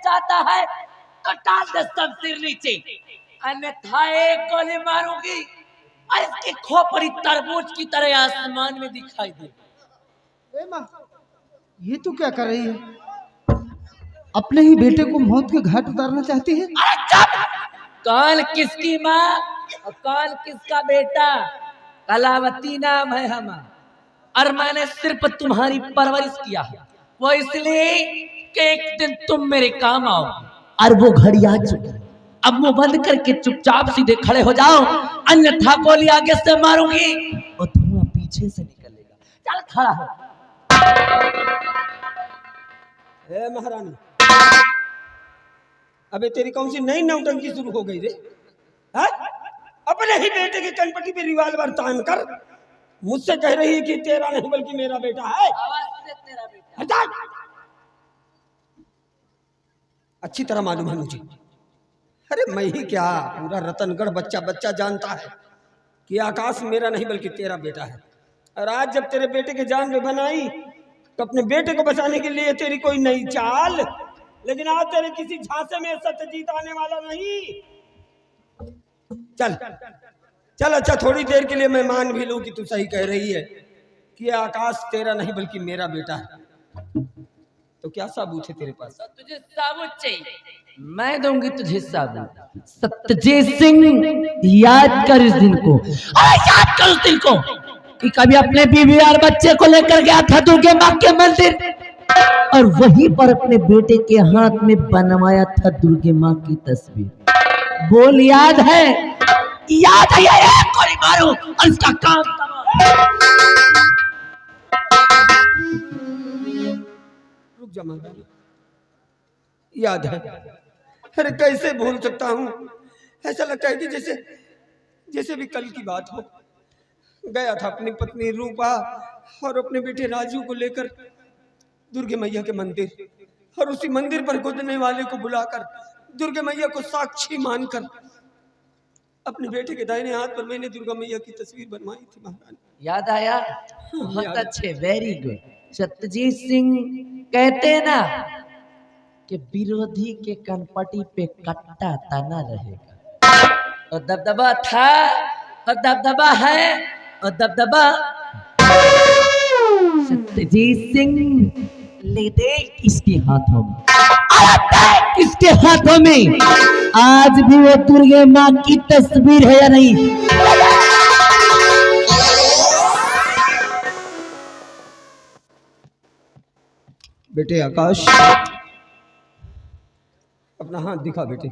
चाहता है तो डाल दे सब सिर नीचे, अन्यथा एक गोली मारूंगी और इसकी खोपड़ी तरबूज की तरह आसमान में दिखाई दे। ए माँ, ये तो क्या कर रही है? अपने ही बेटे को मौत के घाट उतारना चाहती है? अरे चुप! कौन किसकी माँ और कौन किसका बेटा? कलावती नाम है हमारा और मैंने सिर्फ तुम्हारी परवरिश किया है, वो इसलिए कि एक दिन तुम मेरे काम आओ। और वो घड़ी आ चुकी, अब मुंह बंद करके चुपचाप सीधे खड़े हो जाओ, अन्यथा गोली आगे से मारूंगी और धुआं पीछे से निकलेगा। चल खड़ा हो। ए महारानी, अबे तेरी कौन सी नई नौटंकी शुरू हो गई रे? है? अपने ही बेटे की कनपट्टी पे रिवाल्वर तान कर मुझसे कह रही है कि तेरा नहीं बल्कि मेरा बेटा है। तेरा बेटा अच्छी तरह मालूम है मुझे। अरे मैं ही क्या, पूरा रतनगढ़ बच्चा बच्चा जानता है कि आकाश मेरा नहीं बल्कि तेरा बेटा है। और आज जब तेरे बेटे के जान में बनाई तो अपने बेटे को बचाने के लिए तेरी कोई नई चाल, लेकिन आज तेरे किसी झांसे में सत्यजीत आने वाला नहीं। चल चल, अच्छा थोड़ी देर के लिए मैं मान भी लूं कि तू सही कह रही है कि आकाश तेरा नहीं बल्कि मेरा बेटा है, तो क्या सबूत है तेरे पास? तो तुझे सबूत चाहिए, मैं दूंगी तुझे सबूत। सत्यजीत सिंह, याद कर इस दिन को, अरे याद कर उस दिन को कि कभी अपने बीवी और बच्चे को लेकर गया था दुर्गे माँ के मंदिर और वहीं पर अपने बेटे के हाथ में बनवाया था दुर्गे माँ की तस्वीर। बोल याद है? याद है? एक गोली मारो और इसका काम तमाम। रुक जा महारानी, याद है। अरे कैसे भूल सकता हूँ? ऐसा लगता है कि जैसे जैसे भी कल की बात हो। गया था अपनी पत्नी रूपा और अपने बेटे राजू को लेकर दुर्गे मैया के मंदिर, और उसी मंदिर पर गुदने वाले को बुलाकर दुर्गे मैया को साक्षी मानकर अपने बेटे के दाहिने हाथ पर मैंने दुर्गा मैया की तस्वीर बनवाई थी महारानी। याद आया? बहुत अच्छे, वेरी गुड। सत्यजीत सिंह कहते ना कि विरोधी के कनपटी पे कट्टा तना रहेगा, और दबदबा था और दबदबा है और दबदबा। सत्यजीत सिंह ले देख इसके हाथों में, किसके हाथों में? आज भी वो दुर्गे माँ की तस्वीर है या नहीं? बेटे आकाश, अपना हाथ दिखा बेटे।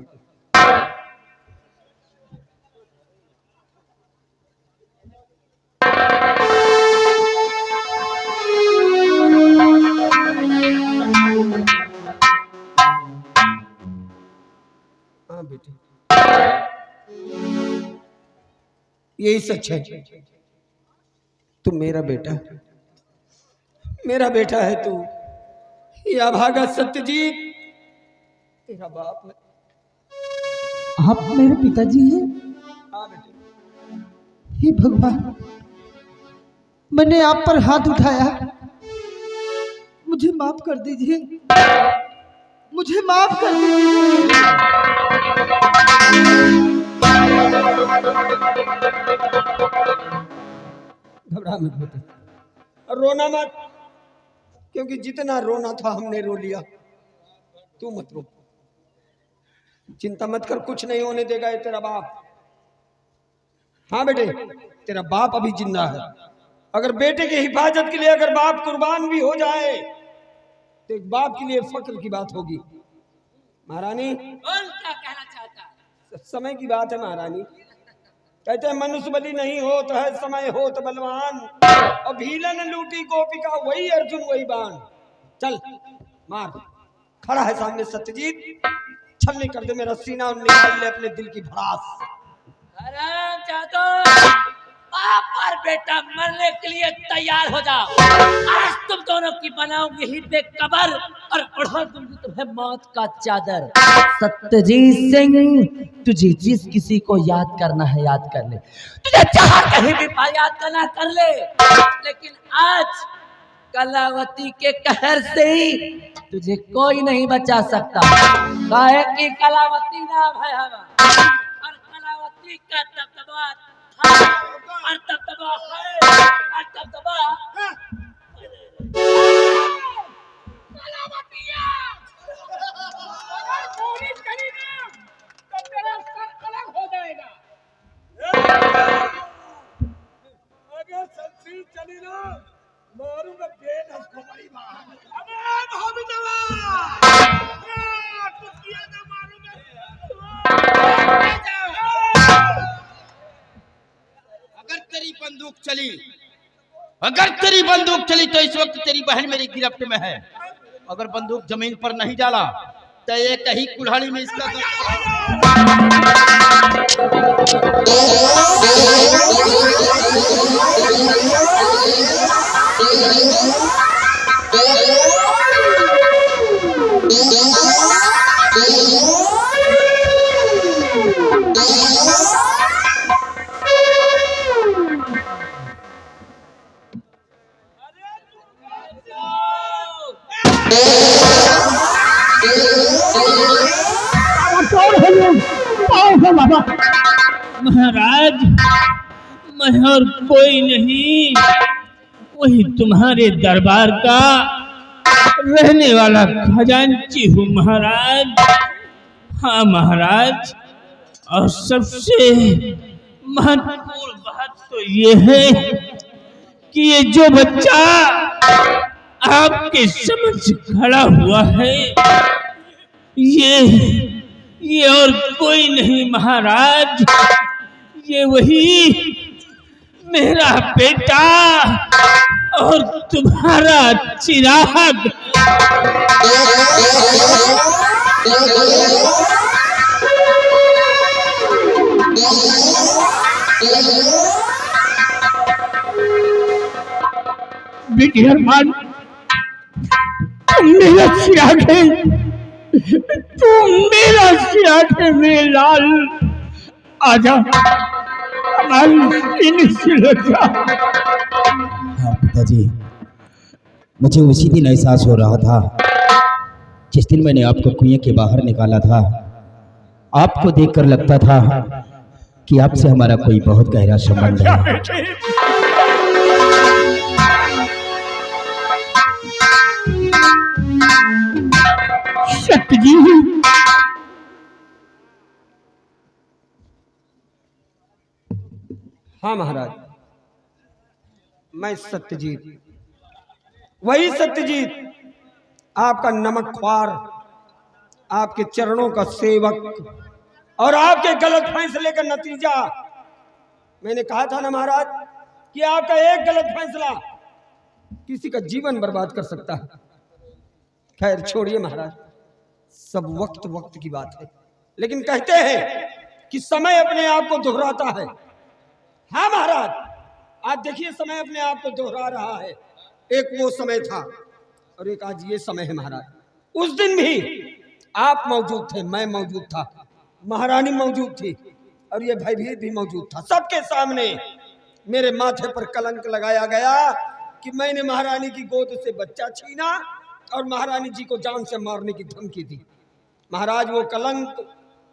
हाँ बेटे, यही सच है। तू मेरा बेटा है, मेरा बेटा है तू। या भागा सत्यजीत तेरा बाप है। आप मेरे पिताजी हैं? हाँ बेटे। हे भगवान, मैंने आप पर हाथ उठाया, मुझे माफ कर दीजिए, मुझे माफ कर दीजिए। घबरा मत बेटे और रोना मत, क्योंकि जितना रोना था हमने रो लिया। तू मत रो, चिंता मत कर, कुछ नहीं होने देगा ये तेरा बाप। हाँ बेटे, तेरा बाप अभी जिंदा है। अगर बेटे की हिफाजत के लिए अगर बाप कुर्बान भी हो जाए तो एक बाप के लिए फक्र की बात होगी। महारानी, क्या कहना चाहता है? समय की बात है महारानी। कहते हैं मनुष्य बलि नहीं हो तो है समय हो तो बलवान, और भीलन लूटी गोपिका वही अर्जुन वही बाण। चल मार। खड़ा है सामने सत्यजीत, छलनी कर दे मेरा सीना और निकाल ले अपने दिल की भड़ास। आराम चाहतो, बाप और बेटा मरने के लिए तैयार हो जाओ। आज तुम दोनों की बनाऊंगी ही बेकबर और ओढ़ा दूंगी तुम्हें मौत का चादर। सत्यजीत सिंह, तुझे जिस किसी को याद करना है याद कर ले, तुझे जहां कहीं भी याद करना कर ले, लेकिन आज कलावती के कहर से तुझे कोई नहीं बचा सकता। काहे की कलावती नाम है हमारा, और कलावती का दबदबा था और दबदबा है और दबदबा कलावतिया। अगर चोरी करी ना तो तेरा सर अलग हो जाएगा। अगर सच्ची चली ना मारूंगा बेनस को बड़ी मार। अबे भाभी जवान कुछ किया ना मारूंगा। अगर तेरी बंदूक चली तो इस वक्त तेरी बहन मेरी गिरफ्त में है। अगर बंदूक जमीन पर नहीं डाला तो एक ही कुल्हाड़ी में इसका महाराज, मैं और कोई नहीं, वही तुम्हारे दरबार का रहने वाला खजांची हूँ महाराज। हाँ महाराज, और सबसे महत्वपूर्ण बात तो ये है कि ये जो बच्चा आपके समक्ष खड़ा हुआ है ये और कोई नहीं महाराज, ये वही मेरा बेटा और तुम्हारा चिराग। बेटी अरमान, तुम मेरा चिराग है, तुम मेरा चिराग है मेरे लाल। आजा, हाँ पिताजी, मुझे उसी दिन एहसास हो रहा था जिस दिन मैंने आपको कुएं के बाहर निकाला था। आपको देखकर लगता था कि आपसे हमारा कोई बहुत गहरा संबंध है। सत्यजीत, हाँ महाराज, मैं सत्यजीत, वही सत्यजीत, आपका नमक ख्वार, आपके चरणों का सेवक और आपके गलत फैसले का नतीजा। मैंने कहा था ना महाराज कि आपका एक गलत फैसला किसी का जीवन बर्बाद कर सकता है। खैर छोड़िए महाराज, सब वक्त वक्त की बात है, लेकिन कहते हैं कि समय अपने आप को दोहराता है। हाँ महाराज, आज देखिए समय अपने आप को दोहरा रहा है। एक वो समय था और एक आज ये समय है महाराज। उस दिन भी आप मौजूद थे, मैं मौजूद था, महारानी मौजूद थी और ये भयभीत भी मौजूद था। सबके सामने मेरे माथे पर कलंक लगाया गया कि मैंने महारानी की गोद से बच्चा छीना और महारानी जी को जान से मारने की धमकी दी। महाराज, वो कलंक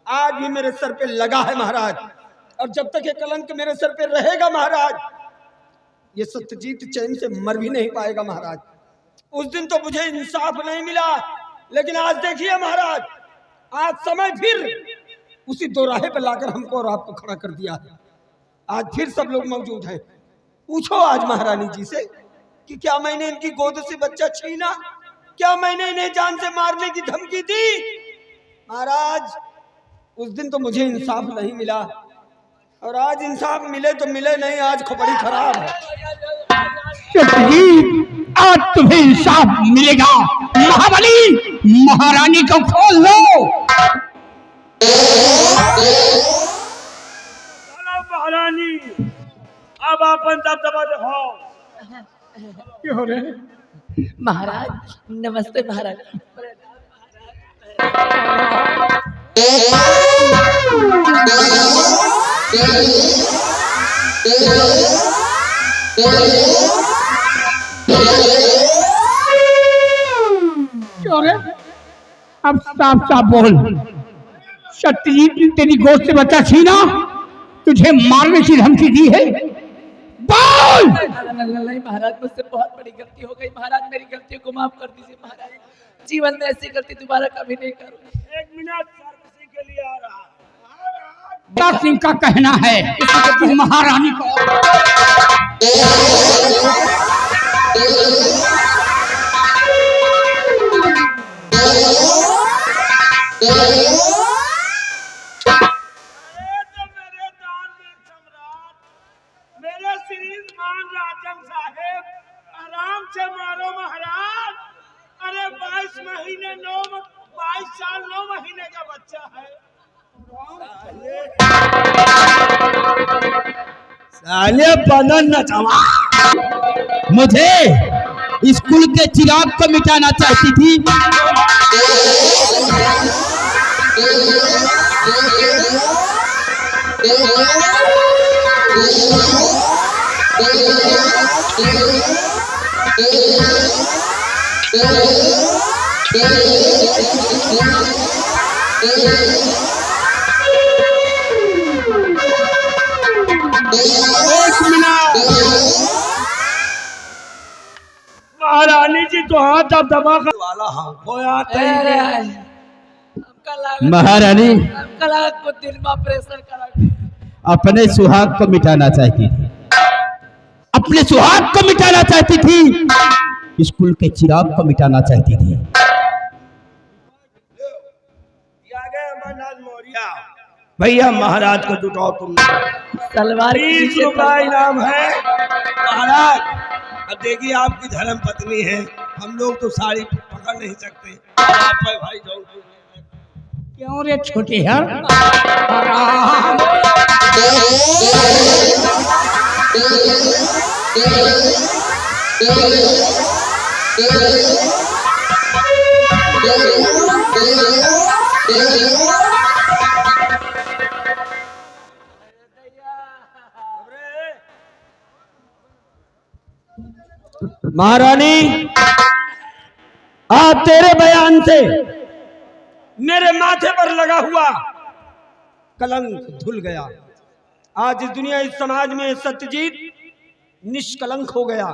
आज भी मेरे सर पे लगा है महाराज, और जब तक ये कलंक मेरे सर पे रहेगा महाराज, ये सत्यजीत चैन से मर भी नहीं पाएगा महाराज। उस दिन तो मुझे इंसाफ नहीं मिला, लेकिन आज देखिए महाराज, आज समय फिर उसी दोराहे पे लाकर हमको और आपको खड़ा कर दिया है। आज फिर सब लोग मौजूद हैं। पूछो आज महारानी जी से कि क्या मैंने इनकी गोद से बच्चा छीना, क्या मैंने इन्हें जान से मारने की धमकी दी। महाराज, उस दिन तो मुझे इंसाफ नहीं मिला, और आज इंसाफ मिले तो मिले नहीं, आज खोपड़ी खराब है। सत्यजीत, आज तुम्हें इंसाफ मिलेगा। महाबली, महारानी को खोल लो। महारानी, अब अपन दबदबा दिखाओ। क्या हो रहा है? महाराज नमस्ते महाराज। क्या हो रहा है? अब साफ साफ बोल। सत्यजीत ने तेरी गोद से बच्चा छीना, तुझे मारने की धमकी दी है? बोल। नहीं महाराज, मुझसे बहुत बड़ी गलती हो गई महाराज, मेरी गलतियों को माफ कर दीजिए महाराज। जीवन में ऐसी गलती दोबारा कभी नहीं करूंगी। 1 मिनट सर्विसिंग के लिए आ रहा। बता सिंह का कहना है कि महारानी को मेरे श्रीमान राजन साहेब, आराम से मारो महाराज। अरे 22 साल 9 महीने का बच्चा है। साले बदन न चला। मुझे स्कूल के चिराग को मिटाना चाहती थी। महारानी जी तो हाथ दबदबा वाला हमको महारानी को दिल में प्रेशर करा। अपने सुहाग को मिटाना चाहती थी, अपने सुहाग को मिटाना चाहती थी, स्कूल के चिराग को मिटाना चाहती थी। भैया महाराज को जुटाओ तुम। तलवार के 30 पीछे रुपया इनाम है महाराज। अब देखिए आपकी धर्म पत्नी है, हम लोग तो साड़ी पकड़ नहीं सकते। आप भाई जाओ। क्यों रे छोटे यार? महारानी, आज तेरे बयान से मेरे माथे पर लगा हुआ कलंक धुल गया। आज इस दुनिया, इस समाज में सत्यजीत निष्कलंक हो गया।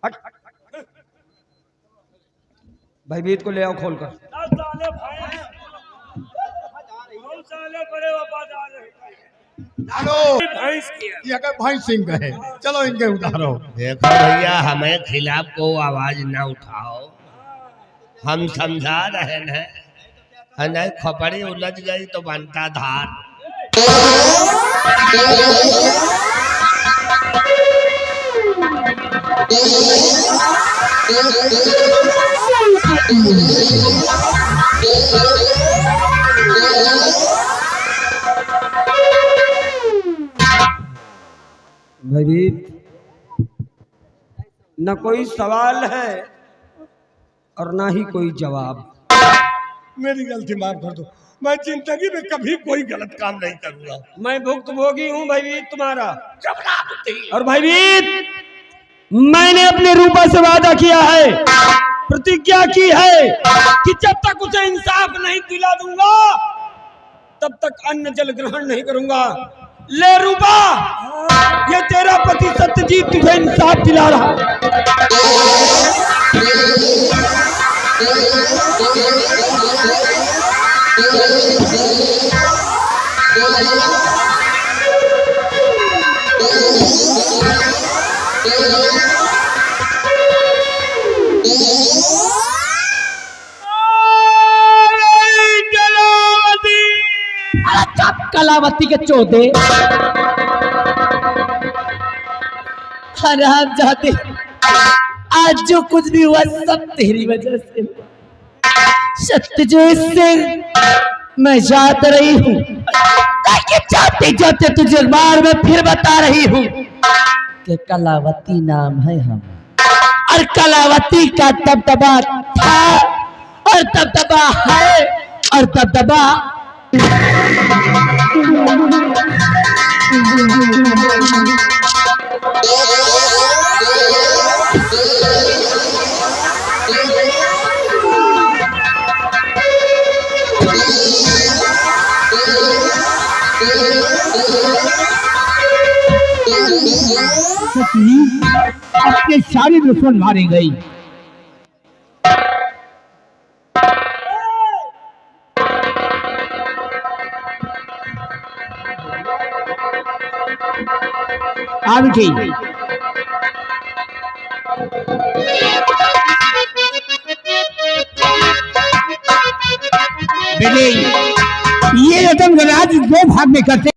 हट। भाई बीत को ले आओ खोल कर। बड़े वफादार हैं। ये का भाई सिंह का है, चलो इनके उतारो। देखो भैया, हमें खिलाफ को आवाज ना उठाओ, हम समझा रहे हैं। नहीं खोपड़ी उलझ गई तो बनता धार। भयभीत, न कोई सवाल है और ना ही कोई जवाब। मेरी गलती माफ कर दो, मैं जिंदगी में कभी कोई गलत काम नहीं करूंगा। मैं भुक्तभोगी हूँ भयभीत तुम्हारा। और भयभीत, मैंने अपने रूपा से वादा किया है, प्रतिज्ञा की है कि जब तक उसे इंसाफ नहीं दिला दूंगा तब तक अन्न जल ग्रहण नहीं करूंगा। ले रूपा, ये तेरा पति सत्यजीत तुझे इंसाफ दिला रहा। कलावती के चौथे हराम जाते, आज जो कुछ भी हुआ सब तेरी वजह से हुआ। सत्यजीत सिंह, मैं जात रही हूँ, लेकिन जाते जाते तुझे बार में फिर बता रही हूँ, कि कलावती नाम है हम, और कलावती का दबदबा था और दबदबा है और दबदबा अपने सारे दुश्मन मारे गई। आ बेटी, बेटे ये रतन गराज दो भाग में करते